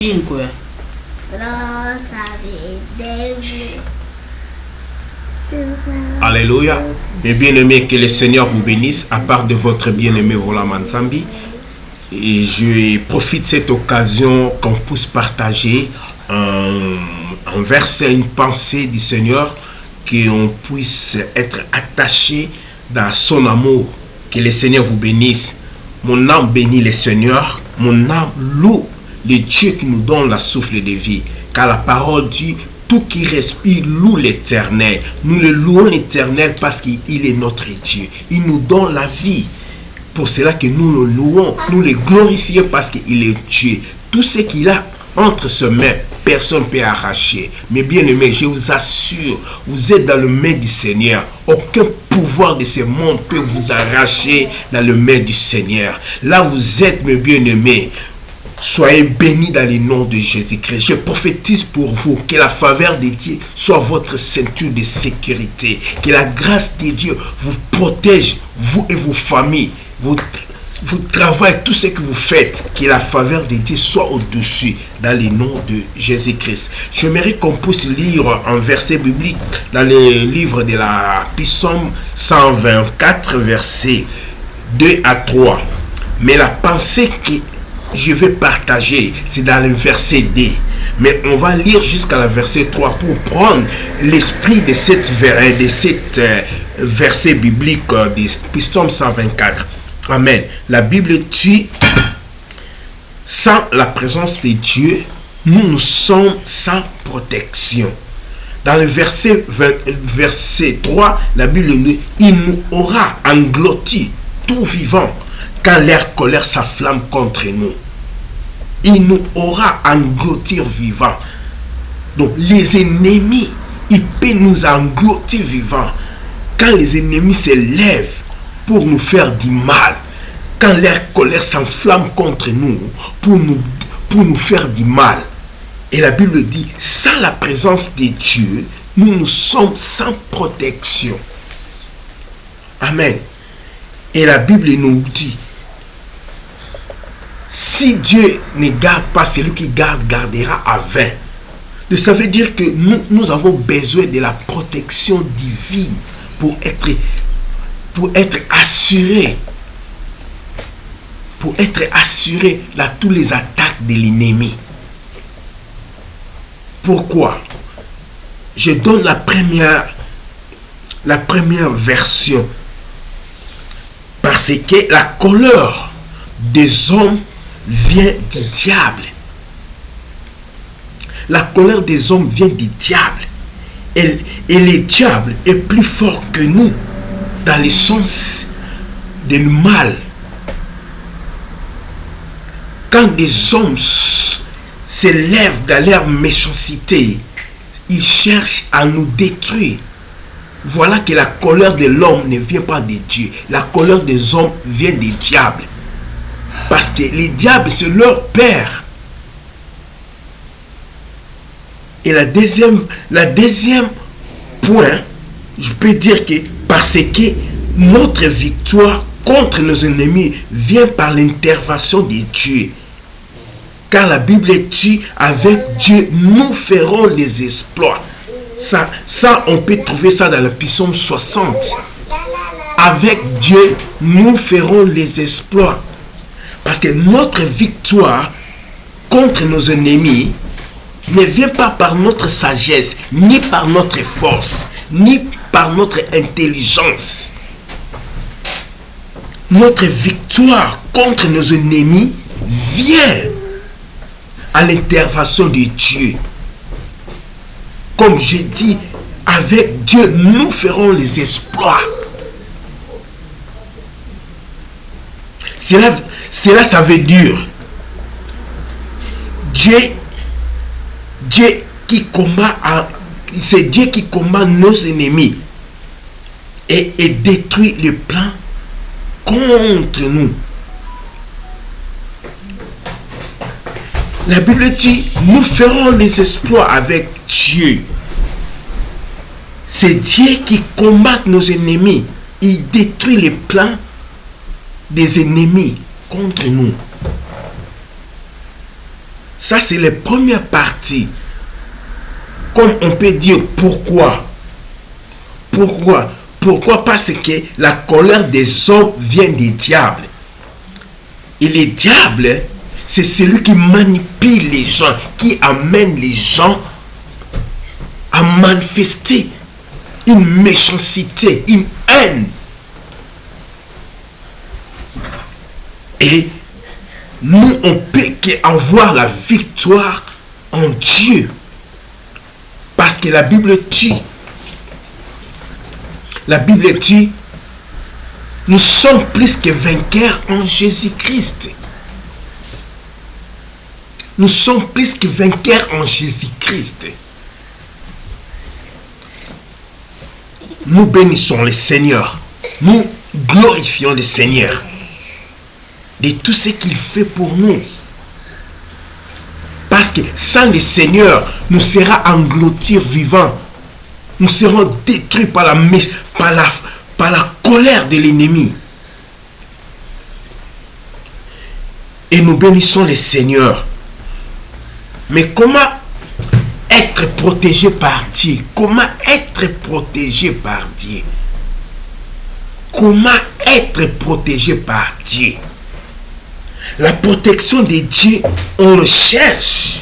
5. Alléluia. Mes bien-aimés, que le Seigneur vous bénisse, à part de votre bien-aimé Vola Manzambi. Et je profite de cette occasion qu'on puisse partager un verset, une pensée du Seigneur, qu'on puisse être attaché dans son amour. Que le Seigneur vous bénisse. Mon âme bénit le Seigneur, mon âme loue le Dieu qui nous donne la souffle de vie. Car la parole dit, tout qui respire loue l'Éternel. Nous le louons l'Éternel parce qu'il est notre Dieu. Il nous donne la vie. Pour cela que nous le louons, nous le glorifions parce qu'il est Dieu. Tout ce qu'il a entre ses mains, personne ne peut arracher. Mais bien aimé, je vous assure, vous êtes dans le main du Seigneur. Aucun pouvoir de ce monde peut vous arracher dans le main du Seigneur. Là vous êtes, mes bien aimés. Soyez bénis dans le nom de Jésus-Christ. Je prophétise pour vous que la faveur de Dieu soit votre ceinture de sécurité. Que la grâce de Dieu vous protège, vous et vos familles. Vous travaillez, tout ce que vous faites, que la faveur de Dieu soit au-dessus dans le nom de Jésus-Christ. J'aimerais qu'on puisse lire un verset biblique dans le livre de la Psaume 124, versets 2 à 3. Mais la pensée que je vais partager, c'est dans le verset 2. Mais on va lire jusqu'à la verset 3 pour prendre l'esprit de cette verset biblique du Psaume 124. Amen. La Bible dit, sans la présence de Dieu, nous sommes sans protection. Dans le verset 3, la Bible dit, il nous aura englouti tout vivant quand leur colère s'afflamme contre nous. Il nous aura englouti vivant. Donc les ennemis, ils peuvent nous engloutir vivant. Quand les ennemis se lèvent pour nous faire du mal, quand leur colère s'enflamme contre nous pour nous faire du mal. Et la Bible dit, sans la présence de Dieu, nous sommes sans protection. Amen. Et la Bible nous dit, si Dieu ne garde pas, celui qui garde, gardera à 20. Donc ça veut dire que nous avons besoin de la protection divine pour être assuré dans toutes les attaques de l'ennemi. Pourquoi? Je donne la première version. Parce que la colère des hommes vient du diable. La colère des hommes vient du diable. Et le diable est plus fort que nous dans le sens du mal. Quand des hommes se lèvent dans leur méchanceté, ils cherchent à nous détruire. Voilà que la colère de l'homme ne vient pas de Dieu. La colère des hommes vient du diable. Parce que le diable, c'est leur père. Et la deuxième point, je peux dire que parce que notre victoire contre nos ennemis vient par l'intervention de Dieu. Car la Bible dit, avec Dieu, nous ferons les exploits. Ça, on peut trouver ça dans le Psaume 60. Avec Dieu, nous ferons les exploits. Parce que notre victoire contre nos ennemis ne vient pas par notre sagesse, ni par notre force, ni par notre intelligence. Notre victoire contre nos ennemis vient à l'intervention de Dieu. Comme je dis, avec Dieu, nous ferons les exploits. Cela, ça veut dire Dieu qui combat, c'est Dieu qui combat nos ennemis et détruit le plan contre nous. La Bible dit, nous ferons les exploits avec Dieu. C'est Dieu qui combat nos ennemis. Il détruit les plans des ennemis contre nous. Ça, c'est la première partie. Comme on peut dire pourquoi. Pourquoi? Parce que la colère des hommes vient des diables. Et les diables, c'est celui qui manipule les gens, qui amène les gens à manifester une méchanceté, une haine. Et nous, on peut qu'avoir la victoire en Dieu. Parce que la Bible dit, nous sommes plus que vainqueurs en Jésus-Christ. Nous sommes plus que vainqueurs en Jésus-Christ. Nous bénissons le Seigneur. Nous glorifions le Seigneur de tout ce qu'il fait pour nous. Parce que sans le Seigneur, nous serons engloutis vivants. Nous serons détruits par la colère de l'ennemi. Et nous bénissons le Seigneur. Mais comment être protégé par Dieu? Comment être protégé par Dieu? Comment être protégé par Dieu? La protection de Dieu, on le cherche.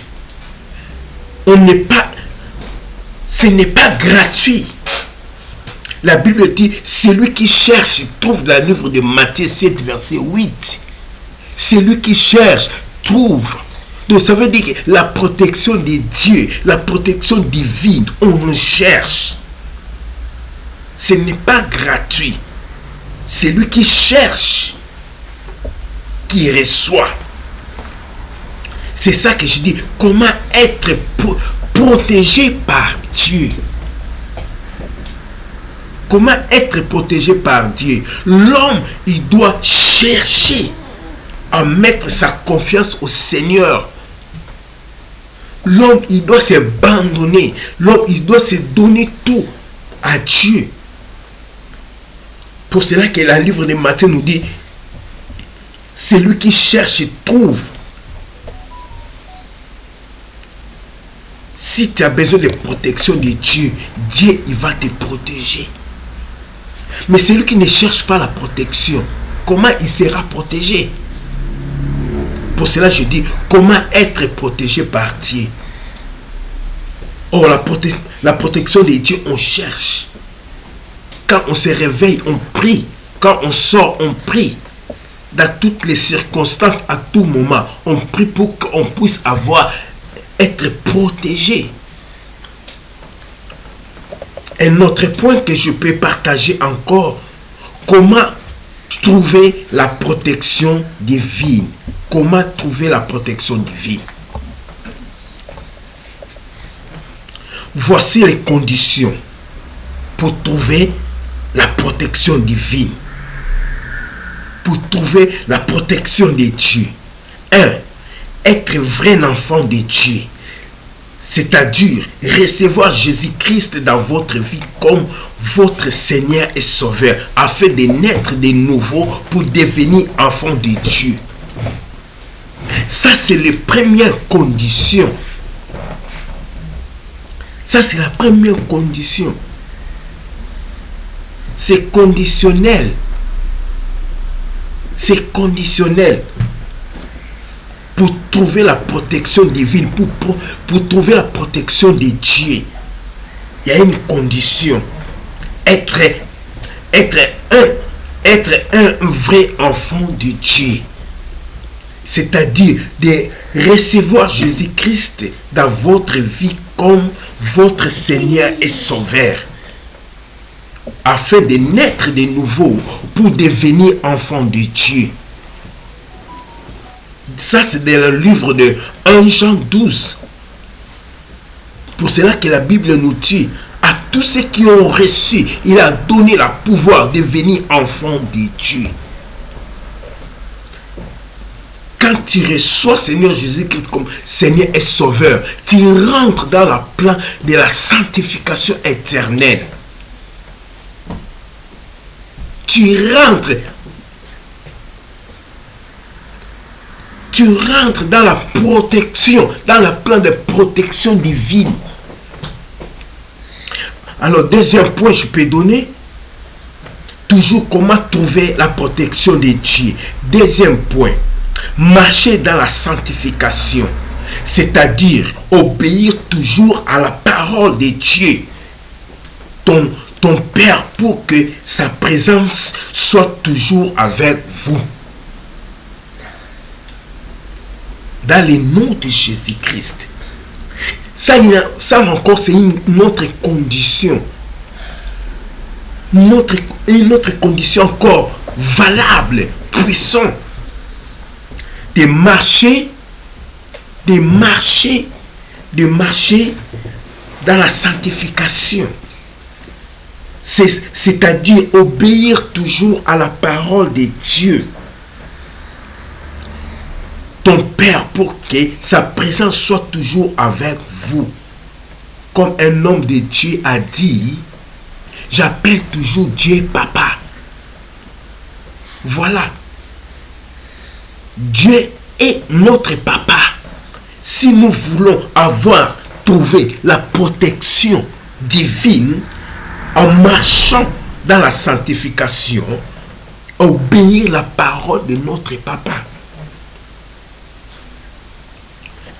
Ce n'est pas gratuit. La Bible dit, celui qui cherche trouve, dans le livre de Matthieu 7, verset 8. Celui qui cherche trouve. Donc ça veut dire que la protection de Dieu, la protection divine, on le cherche. Ce n'est pas gratuit. Celui qui cherche, qui reçoit. C'est ça que je dis. Comment être protégé par Dieu? Comment être protégé par Dieu? L'homme, il doit chercher à mettre sa confiance au Seigneur. L'homme, il doit s'abandonner. L'homme, il doit se donner tout à Dieu. Pour cela que le livre de Matthieu nous dit, celui qui cherche trouve. Si tu as besoin de protection de Dieu, Dieu il va te protéger. Mais celui qui ne cherche pas la protection, comment il sera protégé? Pour cela je dis, comment être protégé par Dieu? Oh, la protection de Dieu, on cherche. Quand on se réveille, on prie. Quand on sort, on prie. Dans toutes les circonstances, à tout moment, on prie pour qu'on puisse être protégé. Un autre point que je peux partager encore, comment trouver la protection divine. Comment trouver la protection divine? Voici les conditions pour trouver la protection divine. Pour trouver la protection de Dieu. 1. Être vrai enfant de Dieu. C'est-à-dire recevoir Jésus-Christ dans votre vie comme votre Seigneur et Sauveur, afin de naître de nouveau pour devenir enfant de Dieu. Ça, c'est la première condition. Ça, c'est la première condition. C'est conditionnel. C'est conditionnel. Pour trouver la protection divine, pour trouver la protection de Dieu, il y a une condition. Être un vrai enfant de Dieu. C'est-à-dire de recevoir Jésus-Christ dans votre vie comme votre Seigneur et Sauveur, afin de naître de nouveau pour devenir enfant de Dieu. Ça, c'est dans le livre de 1 Jean 12. Pour cela que la Bible nous dit, à tous ceux qui ont reçu, il a donné le pouvoir de devenir enfant de Dieu. Quand tu reçois Seigneur Jésus-Christ comme Seigneur et Sauveur, tu rentres dans le plan de la sanctification éternelle. Tu tu rentres dans la protection, dans le plan de protection divine. Alors, deuxième point, je peux donner toujours comment trouver la protection de Dieu. Deuxième point, marcher dans la sanctification, c'est-à-dire obéir toujours à la parole de Dieu, ton Père, pour que sa présence soit toujours avec vous. Dans le nom de Jésus-Christ. Ça encore, c'est une autre condition. Une autre condition encore valable, puissante. De marcher dans la sanctification. C'est-à-dire obéir toujours à la parole de Dieu. Ton Père, pour que sa présence soit toujours avec vous. Comme un homme de Dieu a dit, j'appelle toujours Dieu Papa. Voilà. Dieu est notre Papa. Si nous voulons avoir trouvé la protection divine en marchant dans la sanctification, obéir la parole de notre Papa.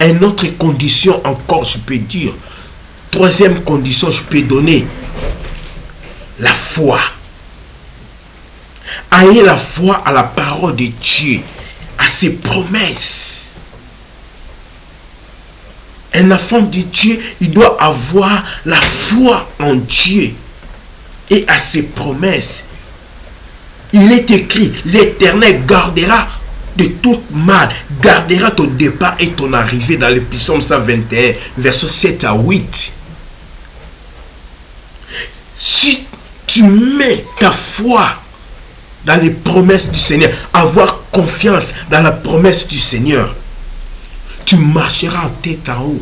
Une autre condition encore, je peux dire, troisième condition, je peux donner la foi. Ayez la foi à la parole de Dieu, à ses promesses. Un enfant de Dieu, il doit avoir la foi en Dieu et à ses promesses. Il est écrit, l'Éternel gardera de tout mal, gardera ton départ et ton arrivée, dans le psaume 121, versets 7 à 8. Si tu mets ta foi dans les promesses du Seigneur, avoir confiance dans la promesse du Seigneur, tu marcheras en tête en haut.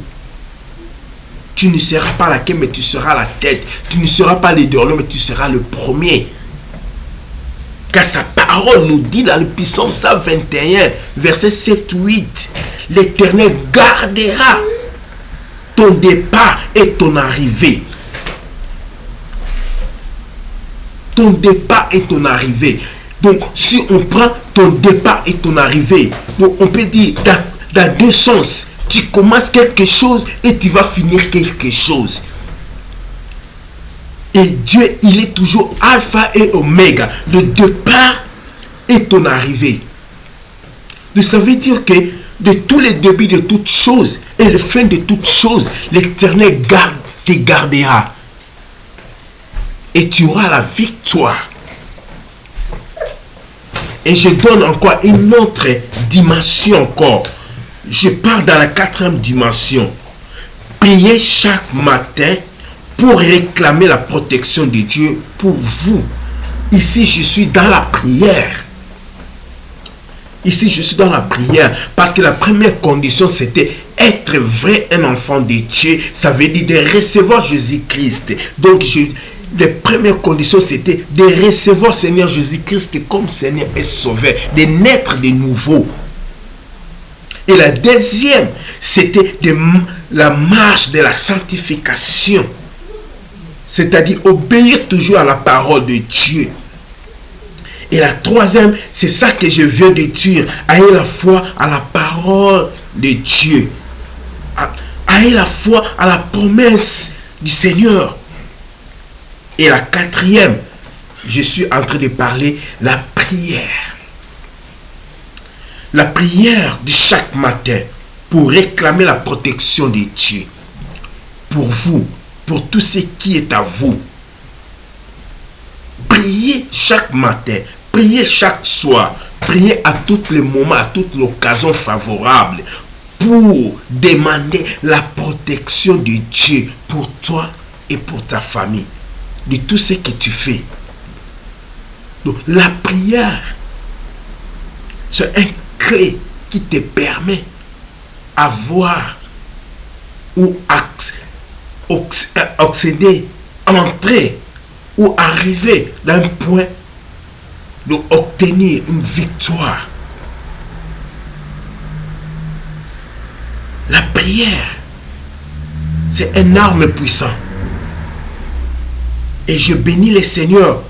Tu ne seras pas la queue, mais tu seras la tête. Tu ne seras pas le dernier, mais tu seras le premier. Car sa parole nous dit dans le psaume 121, verset 7-8, l'Éternel gardera ton départ et ton arrivée. Ton départ et ton arrivée. Donc, si on prend ton départ et ton arrivée, donc on peut dire dans deux sens. Tu commences quelque chose et tu vas finir quelque chose. Et Dieu, il est toujours alpha et oméga, le départ et ton arrivée. Donc ça veut dire que de tous les débuts de toutes choses et le fin de toutes choses, l'Éternel te gardera. Et tu auras la victoire. Et je donne encore une autre dimension encore. Je pars dans la quatrième dimension. Priez chaque matin pour réclamer la protection de Dieu pour vous. Ici, je suis dans la prière. Ici, je suis dans la prière. Parce que la première condition, c'était être vrai un enfant de Dieu. Ça veut dire de recevoir Jésus-Christ. Donc, les premières conditions, c'était de recevoir Seigneur Jésus-Christ comme Seigneur et Sauveur. De naître de nouveau. Et la deuxième, c'était la marche de la sanctification. C'est-à-dire obéir toujours à la parole de Dieu. Et la troisième, c'est ça que je viens de dire. Ayez la foi à la parole de Dieu. Ayez la foi à la promesse du Seigneur. Et la quatrième, je suis en train de parler la prière. La prière de chaque matin pour réclamer la protection de Dieu. Pour vous, pour tout ce qui est à vous. Priez chaque matin, priez chaque soir, priez à tous les moments, à toute l'occasion favorable pour demander la protection de Dieu pour toi et pour ta famille, de tout ce que tu fais. Donc la prière, c'est un clé qui te permet d'avoir ou accéder, entrer ou arriver à un point d'obtenir une victoire. La prière, c'est une arme puissante. Et je bénis le Seigneur.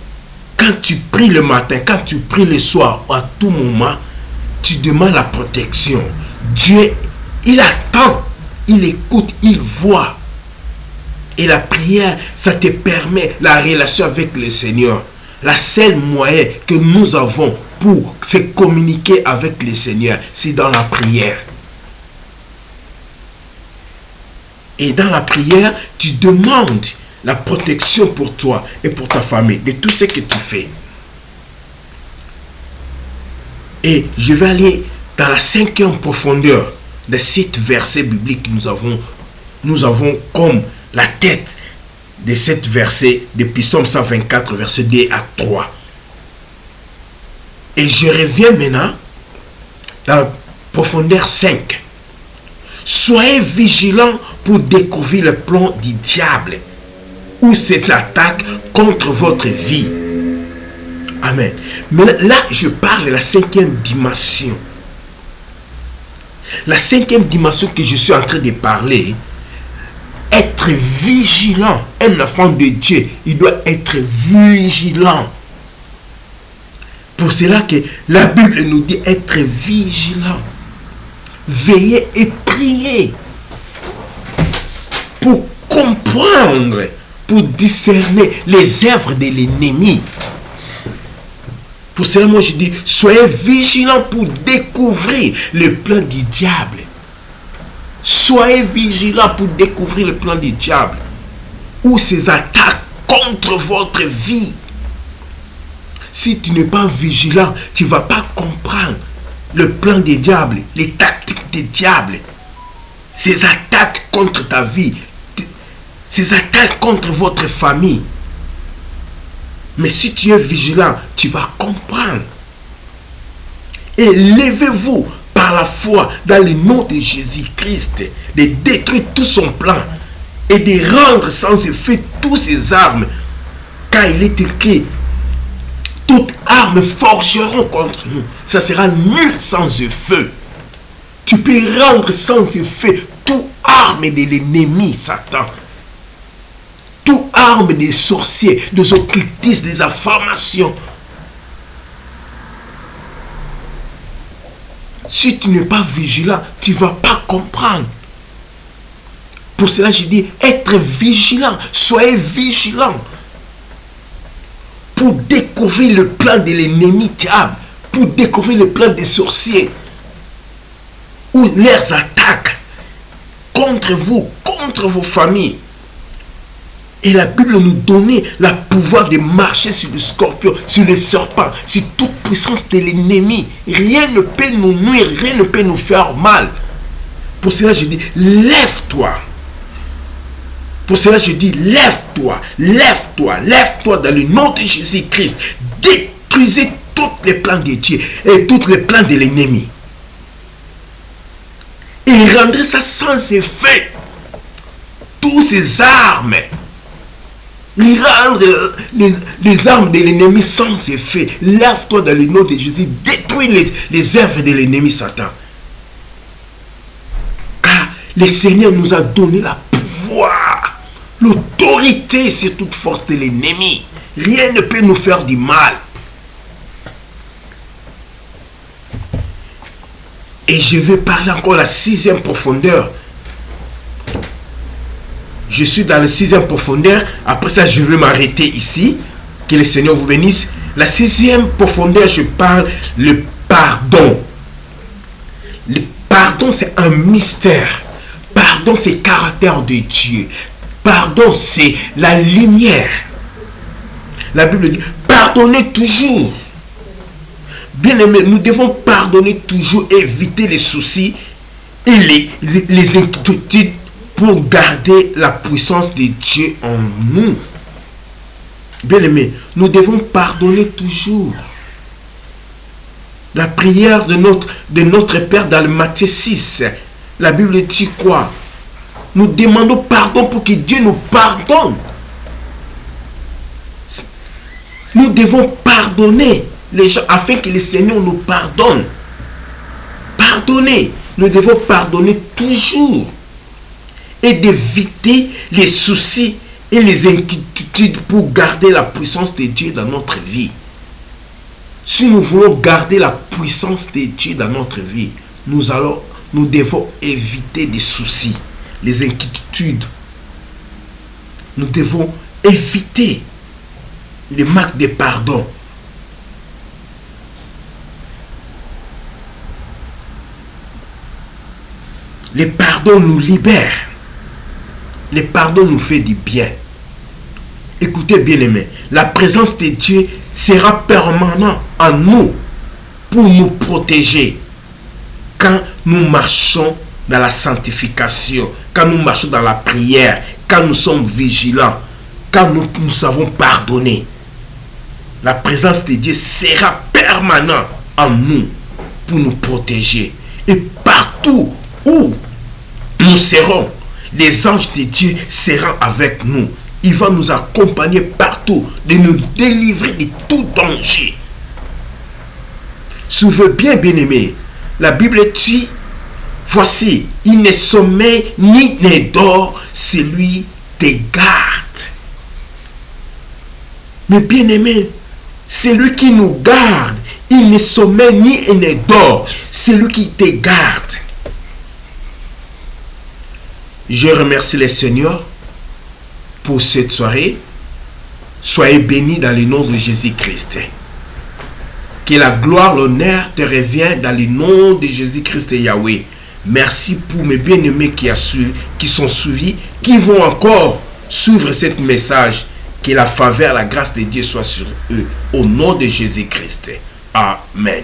Quand tu pries le matin, quand tu pries le soir, à tout moment, tu demandes la protection. Dieu, il attend, il écoute, il voit. Et la prière, ça te permet la relation avec le Seigneur. La seule moyen que nous avons pour se communiquer avec le Seigneur, c'est dans la prière. Et dans la prière, tu demandes la protection pour toi et pour ta famille, de tout ce que tu fais. Et je vais aller dans la 5e profondeur de cet verset biblique que nous avons comme la tête de cet verset de Psaume 124, verset 2 à 3. Et je reviens maintenant dans la profondeur 5. Soyez vigilants pour découvrir le plan du diable ou ses attaques contre votre vie. Amen. Mais là, je parle de la 5e dimension. La 5e dimension que je suis en train de parler, être vigilant. Un enfant de Dieu, il doit être vigilant. Pour cela que la Bible nous dit être vigilant. Veillez et priez pour comprendre, pour discerner les œuvres de l'ennemi. Pour cela, moi je dis, soyez vigilants pour découvrir le plan du diable. Soyez vigilants pour découvrir le plan du diable ou ses attaques contre votre vie. Si tu n'es pas vigilant, tu ne vas pas comprendre le plan des diables, les tactiques des diables, ses attaques contre ta vie, ses attaques contre votre famille. Mais si tu es vigilant, tu vas comprendre. Et levez-vous par la foi dans le nom de Jésus-Christ, de détruire tout son plan et de rendre sans effet toutes ses armes. Car il est écrit, toutes armes forgeront contre nous. Ça sera nul sans effet. Tu peux rendre sans effet toute arme de l'ennemi, Satan. Toute arme des sorciers, des occultistes, des informations. Si tu n'es pas vigilant, tu ne vas pas comprendre. Pour cela, je dis, être vigilant. Soyez vigilant. Pour découvrir le plan de l'ennemi diable, pour découvrir le plan des sorciers, ou leurs attaques contre vous, contre vos familles. Et la Bible nous donnait le pouvoir de marcher sur le scorpion, sur les serpents, sur toute puissance de l'ennemi. Rien ne peut nous nuire, rien ne peut nous faire mal. Pour cela, je dis, lève-toi. Pour cela, je dis, lève-toi, lève-toi, lève-toi dans le nom de Jésus-Christ. Détruisez tous les plans de Dieu et tous les plans de l'ennemi. Et rendrez ça sans effet. Toutes ces armes. Rendre les armes de l'ennemi sans effet. Lève-toi dans le nom de Jésus. Détruis les œuvres de l'ennemi Satan. Car le Seigneur nous a donné la pouvoir, l'autorité sur toute force de l'ennemi. Rien ne peut nous faire du mal. Et je vais parler encore la 6e profondeur. Je suis dans la 6e profondeur. Après ça, je vais m'arrêter ici. Que le Seigneur vous bénisse. La 6e profondeur, je parle le pardon. Le pardon, c'est un mystère. Pardon, c'est le caractère de Dieu. Pardon, c'est la lumière. La Bible dit, pardonnez toujours. Bien aimé, nous devons pardonner toujours, éviter les soucis et les inquiétudes pour garder la puissance de Dieu en nous. Bien aimé, nous devons pardonner toujours. La prière de notre Père dans le Matthieu 6, la Bible dit quoi? Nous demandons pardon pour que Dieu nous pardonne. Nous devons pardonner les gens afin que le Seigneur nous pardonne. Pardonnez. nous devons pardonner toujours et d'éviter les soucis et les inquiétudes pour garder la puissance de Dieu dans notre vie. Si nous voulons garder la puissance de Dieu dans notre vie, nous devons éviter des soucis, les inquiétudes. Nous devons éviter les manques de pardon. Le pardon nous libère. Le pardon nous fait du bien. Écoutez bien aimés, la présence de Dieu sera permanente en nous pour nous protéger quand nous marchons dans la sanctification, quand nous marchons dans la prière, quand nous sommes vigilants, quand nous savons pardonner. La présence de Dieu sera permanente en nous pour nous protéger. Et partout où nous serons, les anges de Dieu seront avec nous. Il va nous accompagner partout, de nous délivrer de tout danger. Souvenez bien, bien-aimé, la Bible dit, voici, il ne sommeille ni ne dort, celui te garde. Mais bien-aimé, celui qui nous garde, il ne sommeille ni ne dort, celui qui te garde. Je remercie le Seigneur pour cette soirée. Soyez bénis dans le nom de Jésus-Christ. Que la gloire, l'honneur te revienne dans le nom de Jésus-Christ et Yahweh. Merci pour mes bien-aimés qui sont suivis, qui vont encore suivre ce message. Que la faveur, la grâce de Dieu soit sur eux. Au nom de Jésus-Christ. Amen.